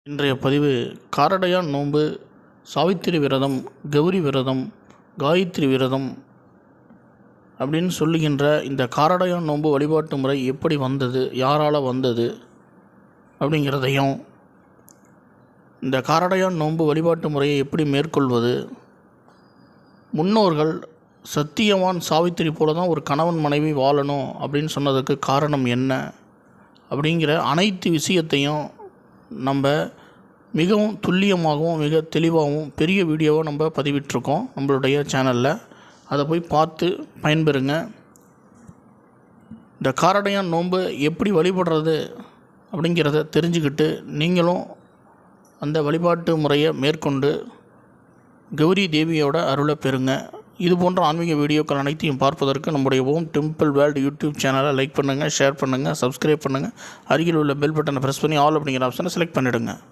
இன்றைய பதிவு காரடையான் நோன்பு, சாவித்திரி விரதம், கௌரி விரதம், காயத்ரி விரதம் அப்படின்னு சொல்லுகின்ற இந்த காரடையான் நோன்பு வழிபாட்டு முறை எப்படி வந்தது, யாரால் வந்தது அப்படிங்கிறதையும், இந்த காரடையான் நோன்பு வழிபாட்டு முறையை எப்படி மேற்கொள்வது, முன்னோர்கள் சத்தியவான் சாவித்திரி போல தான் ஒரு கணவன் மனைவி வாழணும் அப்படின்னு சொன்னதுக்கு காரணம் என்ன அப்படிங்கிற அனைத்து விஷயத்தையும் நம்ம மிகவும் துல்லியமாகவும் மிக தெளிவாகவும் பெரிய வீடியோவை நம்ம பதிவிட்டிருக்கோம் நம்மளுடைய சேனலில். அதை போய் பார்த்து பயன்பெறுங்க. இந்த காரடையான் நோன்பு எப்படி வழிபடுறது அப்படிங்கிறத தெரிஞ்சுக்கிட்டு நீங்களும் அந்த வழிபாட்டு முறையை மேற்கொண்டு கௌரி தேவியோட அருளை பெறுங்க. இது போன்ற ஆன்மீக வீடியோக்கள் அனைத்தையும் பார்ப்பதற்கு நம்முடைய ஓம் டெம்பிள் வேர்ல்டு யூடியூப் சேனலை லைக் பண்ணுங்கள், ஷேர் பண்ணுங்கள், சப்ஸ்கிரைப் பண்ணுங்கள். அருகில் உள்ள பெல் பட்டனை ப்ரெஸ் பண்ணி ஆல் அப்படிங்கிற ஆப்ஷனை செலக்ட் பண்ணிவிடுங்க.